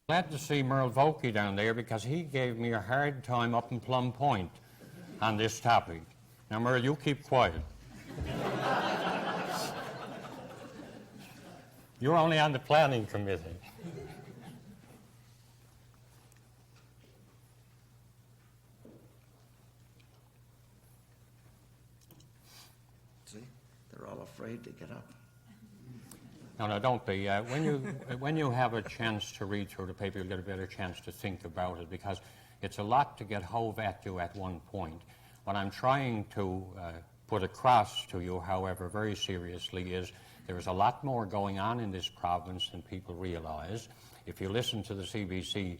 Glad to see Merle Vokey down there because he gave me a hard time up in Plum Point on this topic. Now, Merle, you keep quiet. You're only on the planning committee. See, they're all afraid to get up. No, don't be. When you have a chance to read through the paper, you'll get a better chance to think about it because it's a lot to get hove at you at one point. What I'm trying to put across to you, however, very seriously, is there is a lot more going on in this province than people realize. If you listen to the CBC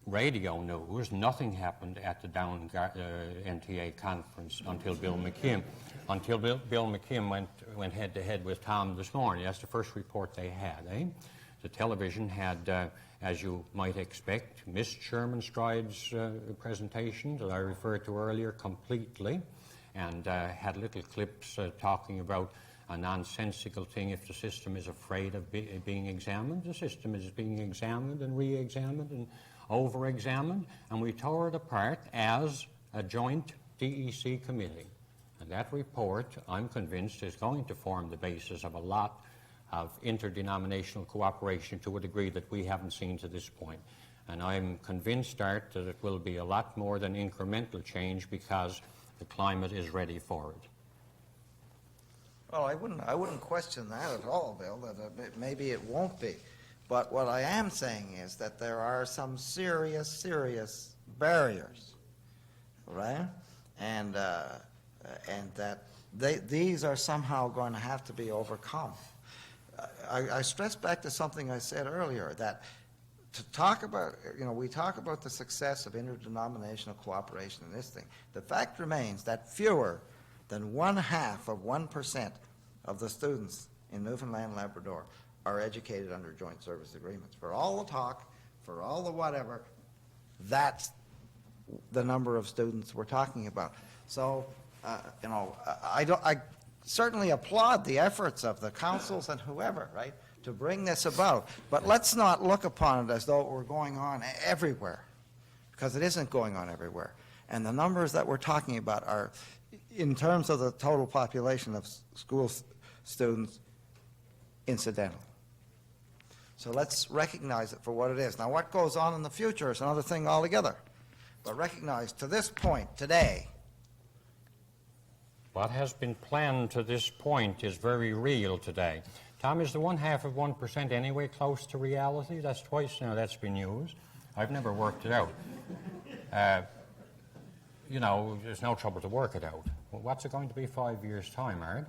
radio news, nothing happened at the Down NTA conference until Bill McKim. Until Bill McKim went head-to-head with Tom this morning. That's the first report they had. The television had, as you might expect, missed Sherman Stride's presentation that I referred to earlier completely, and had little clips talking about a nonsensical thing. If the system is afraid of being examined, the system is being examined and re-examined and over-examined, and we tore it apart as a joint DEC committee. And that report, I'm convinced, is going to form the basis of a lot of interdenominational cooperation to a degree that we haven't seen to this point. And I'm convinced, Art, that it will be a lot more than incremental change because the climate is ready for it. Well, I wouldn't question that at all, Bill, that maybe it won't be. But what I am saying is that there are some serious barriers, right? And that these are somehow going to have to be overcome. I stress back to something I said earlier, that to talk about, we talk about the success of interdenominational cooperation in this thing. The fact remains that fewer than 1/2% of the students in Newfoundland and Labrador are educated under joint service agreements. For all the talk, for all the whatever, that's the number of students we're talking about. So, I certainly applaud the efforts of the councils and whoever, right, to bring this about. But let's not look upon it as though it were going on everywhere, because it isn't going on everywhere. And the numbers that we're talking about are, in terms of the total population of school students, incidental. So let's recognize it for what it is. Now, what goes on in the future is another thing altogether. But recognize, to this point, today, what has been planned to this point is very real today. Tom, is the 1/2% anyway close to reality? That's twice now that's been used. I've never worked it out. There's no trouble to work it out. Well, what's it going to be 5 years' time, Art?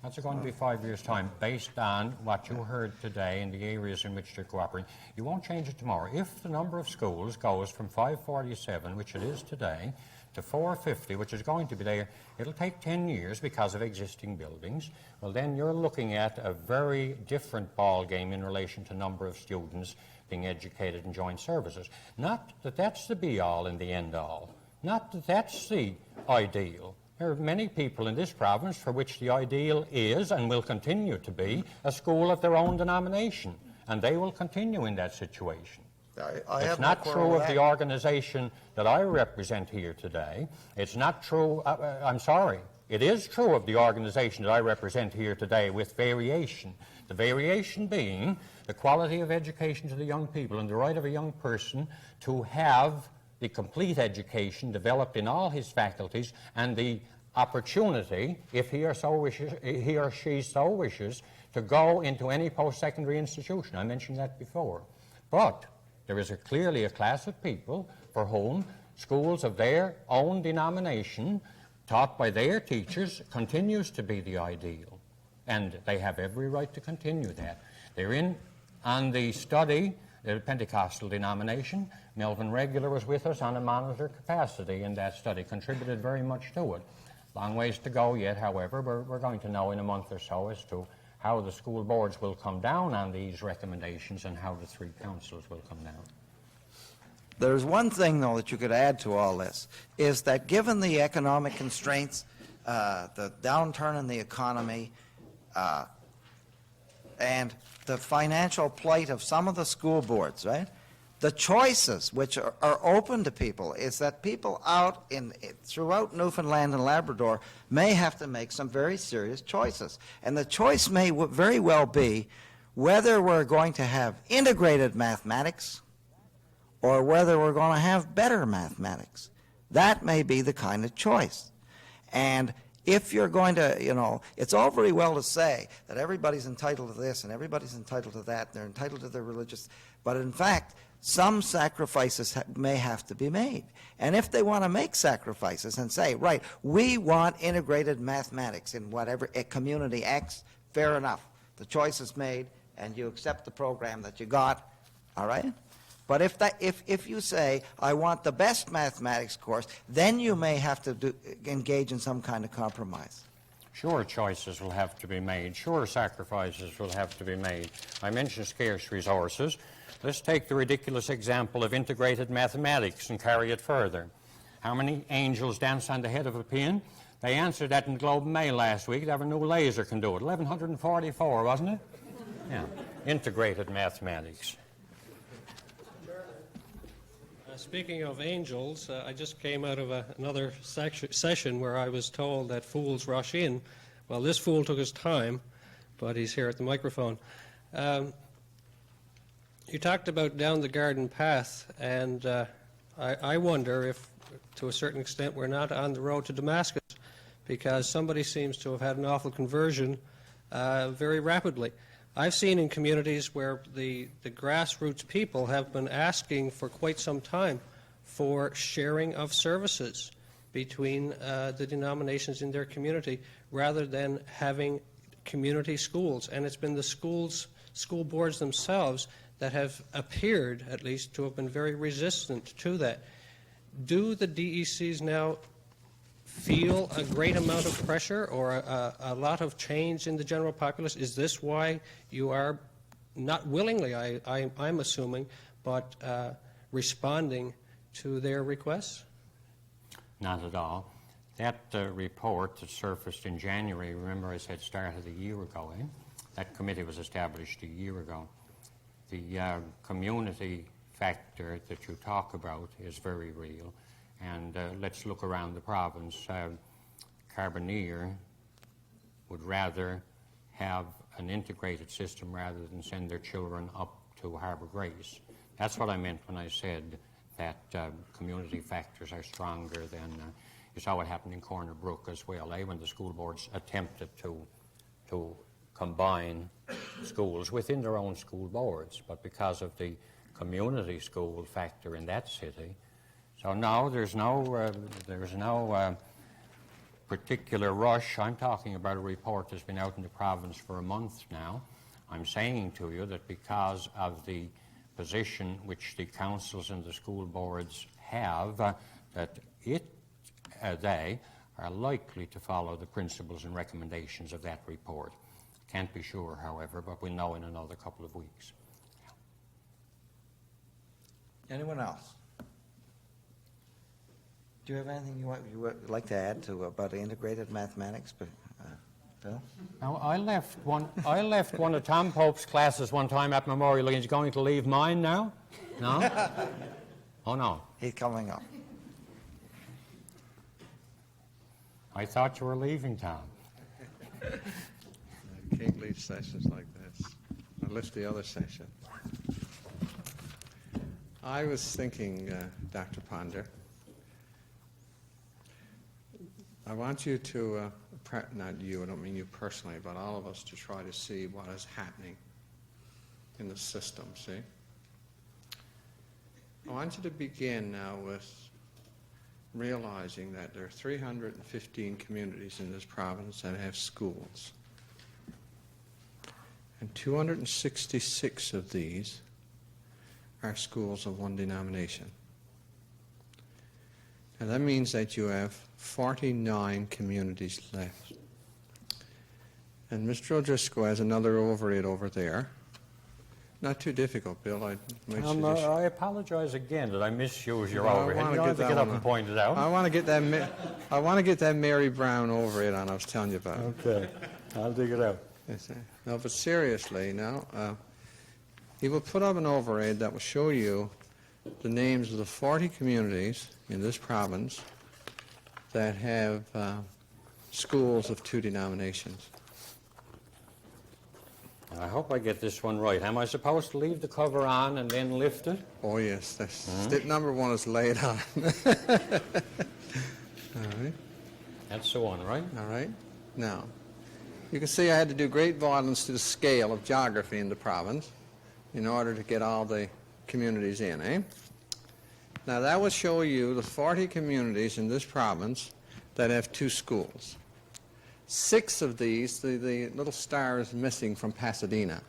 What's it going to be 5 years' time based on what you heard today in the areas in which they're cooperating? You won't change it tomorrow. If the number of schools goes from 547, which it is today, to 450, which is going to be there, it'll take 10 years because of existing buildings. Well, then you're looking at a very different ball game in relation to number of students being educated in joint services. Not that that's the be-all and the end-all. Not that that's the ideal. There are many people in this province for which the ideal is and will continue to be a school of their own denomination, and they will continue in that situation. It's not true of the organization that I represent here today. It's not true, I'm sorry, it is true of the organization that I represent here today with variation. The variation being the quality of education to the young people and the right of a young person to have the complete education developed in all his faculties and the opportunity, if he or she so wishes, to go into any post-secondary institution. I mentioned that before. But there is clearly a class of people for whom schools of their own denomination, taught by their teachers, continues to be the ideal. And they have every right to continue that. They're in on the study, the Pentecostal denomination. Melvin Regular was with us on a monitor capacity in that study, contributed very much to it. Long ways to go yet, however. We're going to know in a month or so as to how the school boards will come down on these recommendations and how the three councils will come down. There's one thing, though, that you could add to all this, is that given the economic constraints, the downturn in the economy, and the financial plight of some of the school boards, right? The choices which are open to people is that people out throughout Newfoundland and Labrador may have to make some very serious choices. And the choice may very well be whether we're going to have integrated mathematics or whether we're going to have better mathematics. That may be the kind of choice. And if you're going to, it's all very well to say that everybody's entitled to this and everybody's entitled to that, and they're entitled to their religious, but in fact, some sacrifices may have to be made. And if they want to make sacrifices and say, right, we want integrated mathematics in whatever community X, fair enough. The choice is made, and you accept the program that you got, all right? But if you say, I want the best mathematics course, then you may have to engage in some kind of compromise. Sure, choices will have to be made. Sure, sacrifices will have to be made. I mentioned scarce resources. Let's take the ridiculous example of integrated mathematics and carry it further. How many angels dance on the head of a pin? They answered that in Globe and Mail last week. They have a new laser can do it. 1,144, wasn't it? Yeah. Integrated mathematics. Speaking of angels, I just came out of another session where I was told that fools rush in. Well, this fool took his time, but he's here at the microphone. You talked about down the garden path, and I wonder if, to a certain extent, we're not on the road to Damascus, because somebody seems to have had an awful conversion very rapidly. I've seen in communities where the grassroots people have been asking for quite some time for sharing of services between the denominations in their community rather than having community schools. And it's been the school boards themselves that have appeared, at least, to have been very resistant to that. Do the DECs now feel a great amount of pressure or a lot of change in the general populace? Is this why you are not willingly, I'm assuming, but responding to their requests? Not at all. That report that surfaced in January, remember I said started a year ago, eh? That committee was established a year ago. The community factor that you talk about is very real. And let's look around the province. Carbonear would rather have an integrated system rather than send their children up to Harbour Grace. That's what I meant when I said that community factors are stronger than, you saw what happened in Corner Brook as well, when the school boards attempted to combine schools within their own school boards, but because of the community school factor in that city. So no, there's no particular rush. I'm talking about a report that's been out in the province for a month now. I'm saying to you that because of the position which the councils and the school boards have, that they are likely to follow the principles and recommendations of that report. Can't be sure, however, but we'll know in another couple of weeks. Anyone else? Do you have anything you would like to add to about integrated mathematics, Bill? Now, I left one of Tom Pope's classes one time at Memorial. He's going to leave mine now? No? Oh, no. He's coming up. I thought you were leaving, Tom. I can't leave sessions like this. I left the other session. I was thinking, Dr. Ponder, I want you to, not you, I don't mean you personally, but all of us to try to see what is happening in the system, see? I want you to begin now with realizing that there are 315 communities in this province that have schools. And 266 of these are schools of one denomination. And that means that you have 49 communities left. And Mr. O'Driscoll has another overhead over there. Not too difficult, Bill. I apologize again that I misused your Well, overhead. You don't have to get up and point it out. I want to get that Mary Brown overhead on I was telling you about. Okay, I'll dig it out. Yes, sir. No, but seriously now, he will put up an overhead that will show you the names of the 40 communities in this province that have schools of 2 denominations. I hope I get this one right. Am I supposed to leave the cover on and then lift it? Oh yes, step number 1 is laid on. All right. That's the one, right? All right. Now, you can see I had to do great violence to the scale of geography in the province in order to get all the communities in, eh? Now, that will show you the 40 communities in this province that have 2 schools. 6 of these, the little star is missing from Pasadena,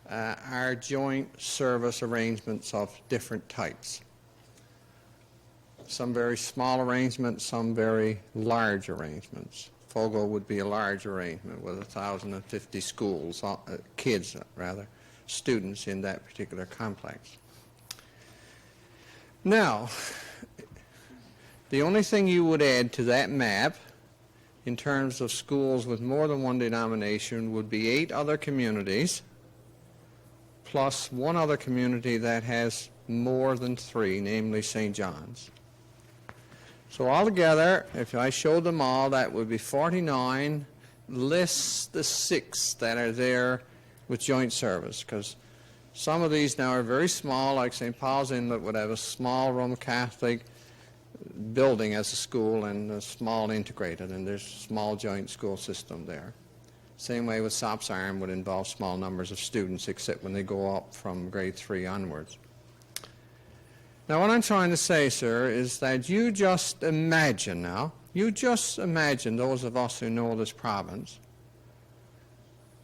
are joint service arrangements of different types. Some very small arrangements, some very large arrangements. Fogo would be a large arrangement with 1,050 schools, kids rather, students in that particular complex. Now, the only thing you would add to that map in terms of schools with more than 1 denomination would be 8 other communities plus 1 other community that has more than 3, namely St. John's. So altogether, if I showed them all, that would be 49, less the 6 that are there with joint service, because some of these now are very small, like St. Paul's Inlet would have a small Roman Catholic building as a school and a small integrated, and there's a small joint school system there. Same way with Sops Arm would involve small numbers of students, except when they go up from grade 3 onwards. Now, what I'm trying to say, sir, is that you just imagine now, those of us who know this province,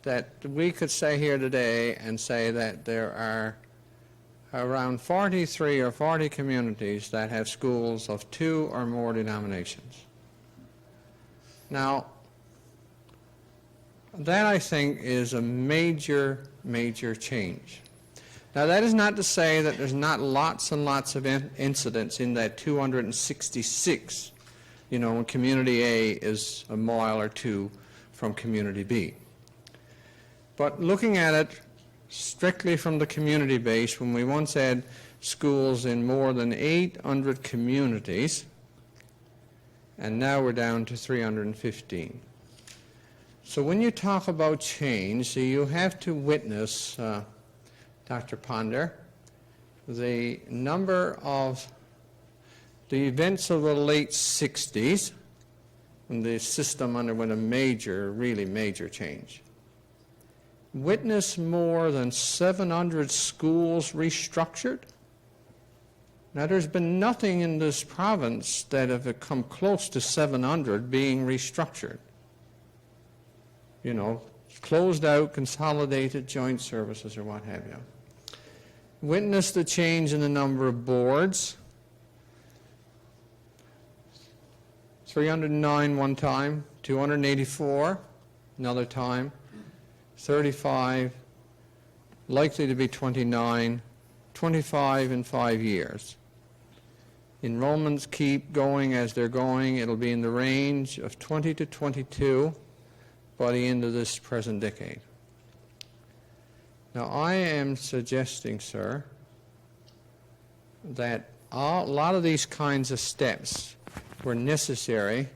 that we could say here today and say that there are around 43 or 40 communities that have schools of 2 or more denominations. Now, that I think is a major, major change. Now, that is not to say that there's not lots and lots of incidents in that 266, when Community A is a mile or 2 from Community B. But looking at it strictly from the community base, when we once had schools in more than 800 communities, and now we're down to 315. So when you talk about change, you have to witness, Dr. Ponder, the number of the events of the late 60s, when the system underwent a major, really major change. Witness more than 700 schools restructured. Now, there's been nothing in this province that have come close to 700 being restructured. Closed out, consolidated, joint services, or what have you. Witness the change in the number of boards. 309 one time, 284 another time, 35, likely to be 29, 25 in 5 years. Enrollments keep going as they're going. It'll be in the range of 20 to 22 by the end of this present decade. Now, I am suggesting, sir, that a lot of these kinds of steps were necessary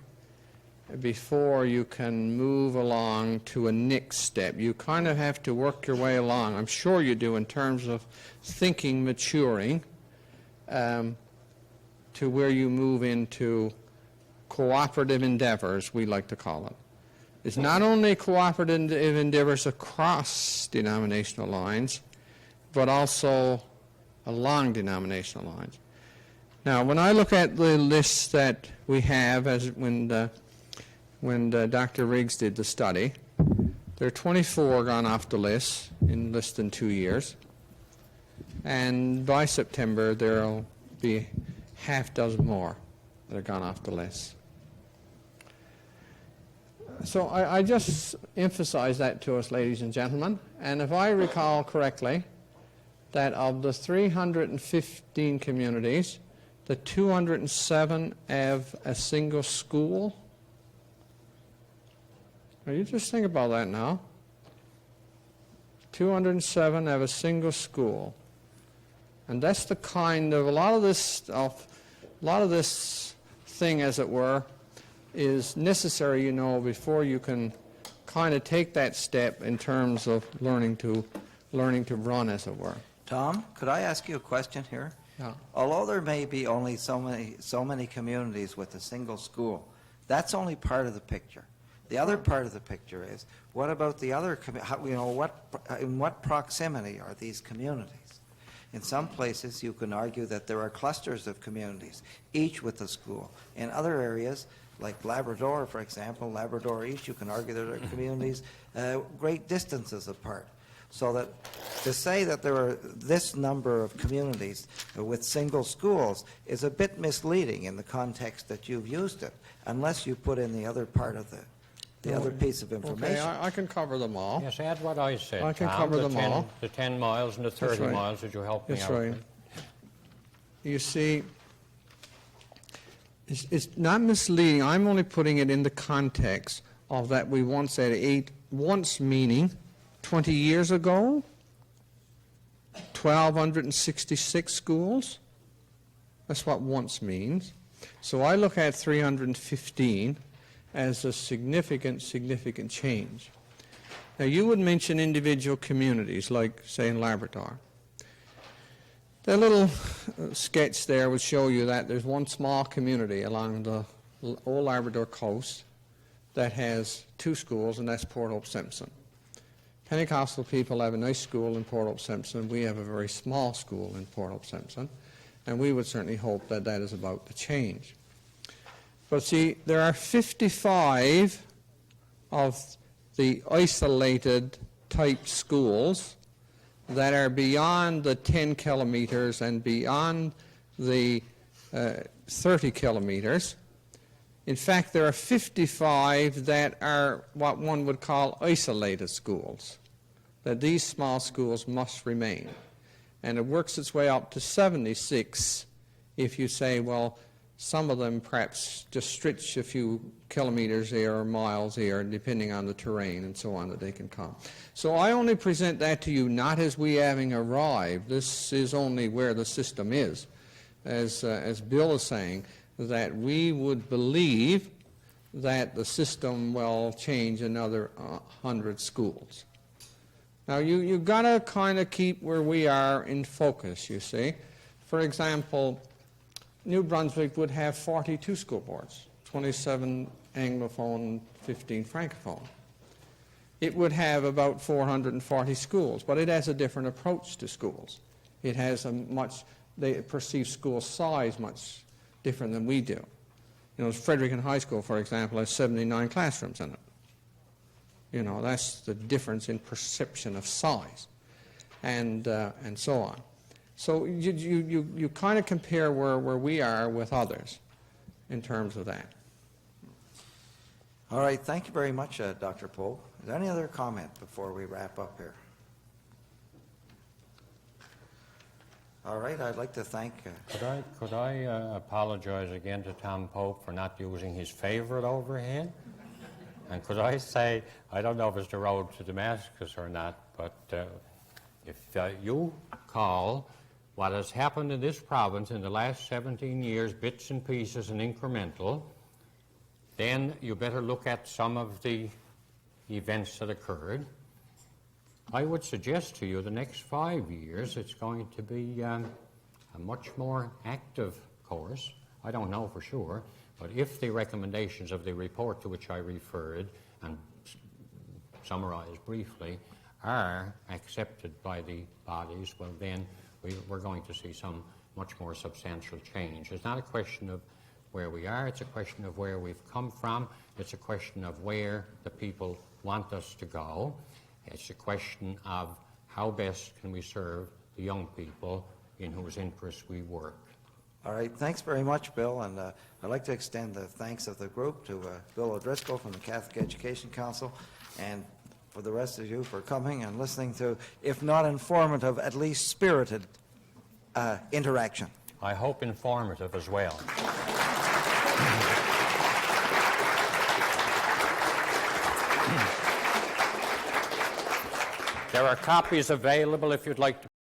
before you can move along to a next step. You kind of have to work your way along. I'm sure you do in terms of thinking, maturing, to where you move into cooperative endeavors, we like to call it. It's not only cooperative endeavors across denominational lines, but also along denominational lines. Now, when I look at the lists that we have, as when Dr. Riggs did the study, there are 24 gone off the list in less than 2 years, and by September there will be half dozen more that are gone off the list. So I just emphasize that to us, ladies and gentlemen, and if I recall correctly, that of the 315 communities, the 207 have a single school. Now, you just think about that now. 207 have a single school. And that's the kind of, a lot of this thing, as it were, is necessary, you know, before you can kind of take that step in terms of learning to run, as it were. Tom, could I ask you a question here? Yeah. Although there may be only so many communities with a single school, that's only part of the picture. The other part of the picture is, what about the other, in what proximity are these communities? In some places, you can argue that there are clusters of communities, each with a school. In other areas, like Labrador, for example, Labrador East, you can argue that there are communities great distances apart. So that to say that there are this number of communities with single schools is a bit misleading in the context that you've used it, unless you put in the other part of the other piece of information. Okay, I can cover them all. Yes, add what I said, I can Tom, cover the them 10, all. the 10 miles and the 30 right. miles that you helped me That's out right. with. You see, it's not misleading. I'm only putting it in the context of that we once had once meaning 20 years ago, 1,266 schools. That's what once means. So I look at 315 as a significant change. Now, you would mention individual communities, like, say, in Labrador. The little sketch there would show you that there's one small community along the old Labrador coast that has 2 schools, and that's Port Hope Simpson. Pentecostal people have a nice school in Port Hope Simpson. We have a very small school in Port Hope Simpson, and we would certainly hope that that is about to change. But see, there are 55 of the isolated type schools that are beyond the 10 kilometers and beyond the 30 kilometers. In fact, there are 55 that are what one would call isolated schools, that these small schools must remain. And it works its way up to 76 if you say, well, some of them perhaps just stretch a few kilometers here or miles here, depending on the terrain and so on, that they can come. So I only present that to you not as we having arrived. This is only where the system is. As Bill is saying, that we would believe that the system will change another 100 schools. Now, you've got to kind of keep where we are in focus, you see. For example, New Brunswick would have 42 school boards, 27 Anglophone, 15 Francophone. It would have about 440 schools, but it has a different approach to schools. It has they perceive school size much different than we do. You know, Fredericton High School, for example, has 79 classrooms in it. You know, that's the difference in perception of size, and so on. So you kind of compare where we are with others in terms of that. All right, thank you very much, Dr. Pope. Is there any other comment before we wrap up here? All right, I'd like to thank... Could I apologize again to Tom Pope for not using his favorite overhead? And could I say, I don't know if it's the road to Damascus or not, but if you call what has happened in this province in the last 17 years bits and pieces and incremental, then you better look at some of the events that occurred. I would suggest to you the next 5 years it's going to be a much more active course. I don't know for sure, but if the recommendations of the report to which I referred and summarized briefly are accepted by the bodies, well then we're going to see some much more substantial change. It's not a question of where we are, it's a question of where we've come from, it's a question of where the people want us to go. It's a question of how best can we serve the young people in whose interests we work. All right, thanks very much, Bill, and I'd like to extend the thanks of the group to Bill O'Driscoll from the Catholic Education Council, and for the rest of you for coming and listening to, if not informative, at least spirited interaction. I hope informative as well. There are copies available if you'd like to